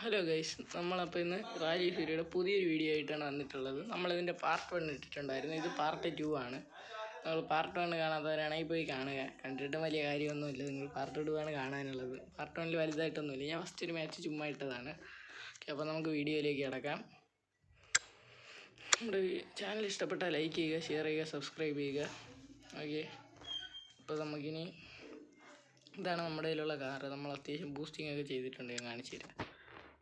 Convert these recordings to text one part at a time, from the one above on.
Hello guys, നമ്മളപ്പോൾ ഇന്ന് rally സീരിയുടെ പുതിയൊരു വീഡിയോ ആയിട്ടാണ് വന്നിട്ടുള്ളത്. നമ്മളിതിൻ്റെ പാർട്ട് 1 ഇട്ടിട്ടുണ്ടായിരുന്നു. ഇത് പാർട്ട് 2 ആണ്. നമ്മൾ പാർട്ട് 1 കാണാത്തവരാണെങ്കിൽ പോയി കാണുക. കണ്ടിട്ട് വലിയ കാര്യമൊന്നുമില്ല, നിങ്ങൾ പാർട്ട് 2 ആണ് കാണാനുള്ളത്. പാർട്ട് 1 വലുതായിട്ടൊന്നുമില്ല. ഞാൻ ഫസ്റ്റ് ഒരു മാച്ച് ചുമ്മാ ഇട്ടതാണ്. ഓക്കെ, അപ്പോൾ നമുക്ക് വീഡിയോയിലേക്ക് കിടക്കാം. നമ്മുടെ ചാനൽ ഇഷ്ടപ്പെട്ടാൽ ലൈക്ക് ചെയ്യുക, ഷെയർ ചെയ്യുക, സബ്സ്ക്രൈബ് ചെയ്യുക. ഓക്കെ, അപ്പോൾ നമുക്കിനി ഇതാണ് നമ്മുടെ കയ്യിലുള്ള കാറ്. നമ്മൾ അത്യാവശ്യം ബൂസ്റ്റിംഗ് ഒക്കെ ചെയ്തിട്ടുണ്ട്. ഞാൻ കാണിച്ചു തരാം.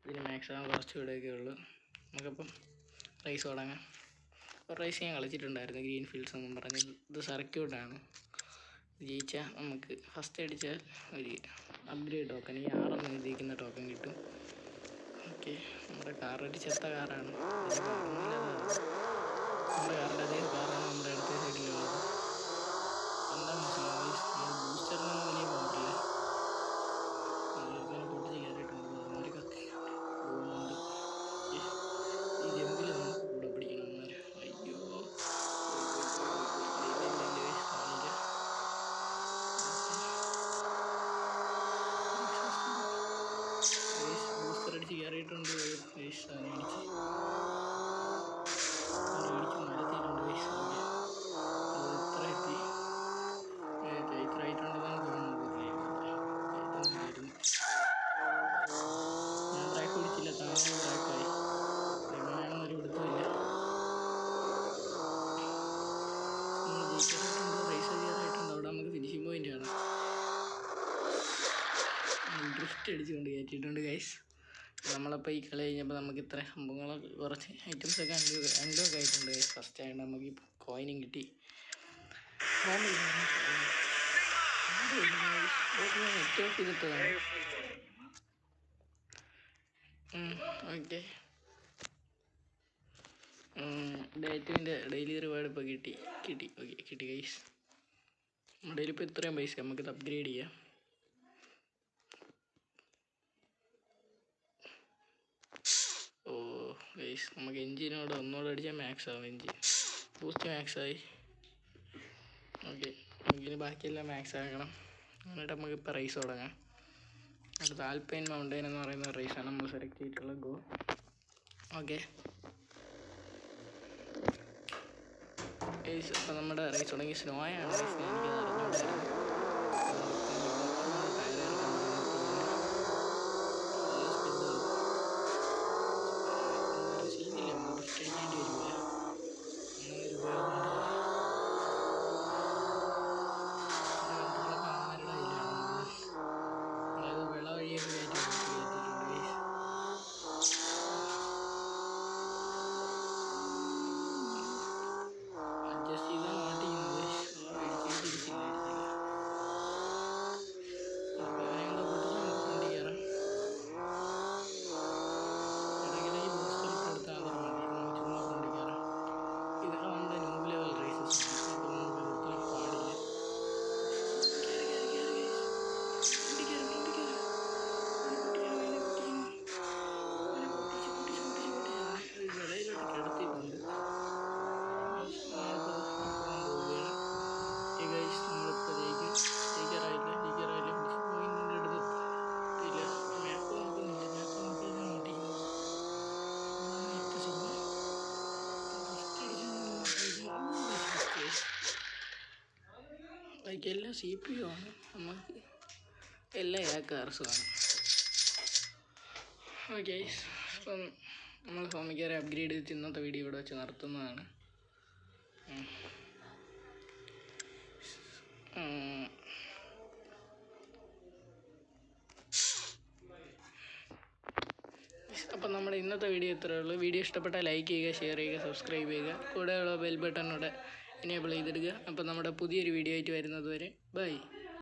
ഇതിന് മാക്സിമം കുറച്ച് ഇവിടെയൊക്കെ ഉള്ളൂ. നമുക്കപ്പം റേസ് തുടങ്ങാം. ഒരു റേസ് ഞാൻ കളിച്ചിട്ടുണ്ടായിരുന്നു, ഗ്രീൻ ഫീൽഡ്സ് എന്നും പറഞ്ഞ്. ഇത് സർക്യൂട്ടാണ്. ജയിച്ചാൽ നമുക്ക് ഫസ്റ്റ് അടിച്ചാൽ ഒരു അപ്ഗ്രേഡ് ടോക്കൺ, ഈ 6 എഴുതിയിരിക്കുന്ന ടോക്കൺ കിട്ടും. ഓക്കെ, നമ്മുടെ കാർ ഒരു ചെത്ത കാറാണ്. നമ്മുടെ കാറിൻ്റെ അതേ കാറാണ് നമ്മുടെ അടുത്ത സൈഡിലുള്ളത്. എന്താണ് ബൂസ്റ്ററിനൊന്നും വലിയ പോകില്ല. പൊട്ടിച്ച് കയറിയിട്ടുണ്ട്. അവന്മാർ കത്തി പോകുന്നുണ്ട്. ഈ ജമ്പിൽ നമുക്ക് കൂടെ പിടിക്കണം അവന്മാർ. അയ്യോ, ബൂസ്റ്റർ അടിച്ച് കയറിയിട്ടുണ്ട്. അടിച്ച് മരത്തിയിട്ടുണ്ട്. ഇത്ര ആയിട്ടുണ്ടെന്നാണ് തോന്നുന്നത്. ഞാൻ ബ്രേക്ക് പിടിച്ചില്ല, താഴെ ബ്രേക്കായി. എങ്ങനെയാണെന്ന് ഒരു പിടുത്തമില്ല. നമ്മൾ ജയിക്കാറായിട്ടുണ്ട്, റേസ് ചെയ്യാറായിട്ടുണ്ട്. അവിടെ നമുക്ക് ഫിനിഷിംഗ് പോയിന്റ് ആണ്. ഡ്രിഫ്റ്റ് അടിച്ചുകൊണ്ട് കയറ്റിയിട്ടുണ്ട് ഗൈസ്. നമ്മളപ്പോൾ ഈ കളി കഴിഞ്ഞപ്പോൾ നമുക്ക് ഇത്ര സംഭവങ്ങളൊക്കെ കുറച്ച് ഐറ്റംസൊക്കെ അൺലോക്ക് ആയിട്ടുണ്ട് ഗൈസ്. ഫസ്റ്റ് ആയിട്ട് നമുക്ക് ഈ കോയിനും കിട്ടി. നെറ്റ് ഓഫ് ചെയ്തിട്ടതാണ്. ഓക്കെ, ഡേറ്റിൻ്റെ ഡെയിലി റിവാർഡ് ഇപ്പോൾ കിട്ടി. ഓക്കെ, കിട്ടി ഗൈസ്. നമ്മുടെ കയ്യിൽ ഇപ്പോൾ ഇത്രയും പൈസ, നമുക്കിത് അപ്ഗ്രേഡ് ചെയ്യാം. ഓ ഗൈസ്, നമുക്ക് എൻജിനോട് ഒന്നുകൂടെ അടിച്ചാൽ മാക്സ് ആവും. എൻജിൻ ബൂസ്റ്റ് മാക്സ് ആയി. ഓക്കെ, നമുക്കിനി ബാക്കിയെല്ലാം മാക്സ് ആക്കണം. എന്നിട്ട് നമുക്കിപ്പോൾ റേസ് തുടങ്ങാം. അടുത്ത ആൽപൈൻ മൗണ്ടൈൻ എന്ന് പറയുന്ന റേസാണ് നമ്മൾ സെലക്ട് ചെയ്തിട്ടുള്ള ഗോ. ഓക്കെ ഗൈസ്, അപ്പോൾ നമ്മുടെ റേസ് തുടങ്ങി. സ്നോ ആണ് റേസ്, എനിക്കത് അറിഞ്ഞുകൊണ്ടായിരുന്നു. എല്ലാം CPU ആണ്, നമുക്ക് എല്ലാ കാർസുമാണ്. ഓക്കെ, അപ്പം നമ്മൾ ഹോമിക്കാരെ അപ്ഗ്രേഡ് ചെയ്ത് ഇന്നത്തെ വീഡിയോ ഇവിടെ വെച്ച് നിർത്തുന്നതാണ്. അപ്പം നമ്മുടെ ഇന്നത്തെ വീഡിയോ ഇത്രയേ ഉള്ളൂ. വീഡിയോ ഇഷ്ടപ്പെട്ടാൽ ലൈക്ക് ചെയ്യുക, ഷെയർ ചെയ്യുക, സബ്സ്ക്രൈബ് ചെയ്യുക. കൂടെയുള്ള ബെൽ ബട്ടണോടെ എനേബിൾ ചെയ്തിടുക. അപ്പം നമ്മുടെ പുതിയൊരു വീഡിയോ ആയിട്ട് വരുന്നത് വരെ ബൈ.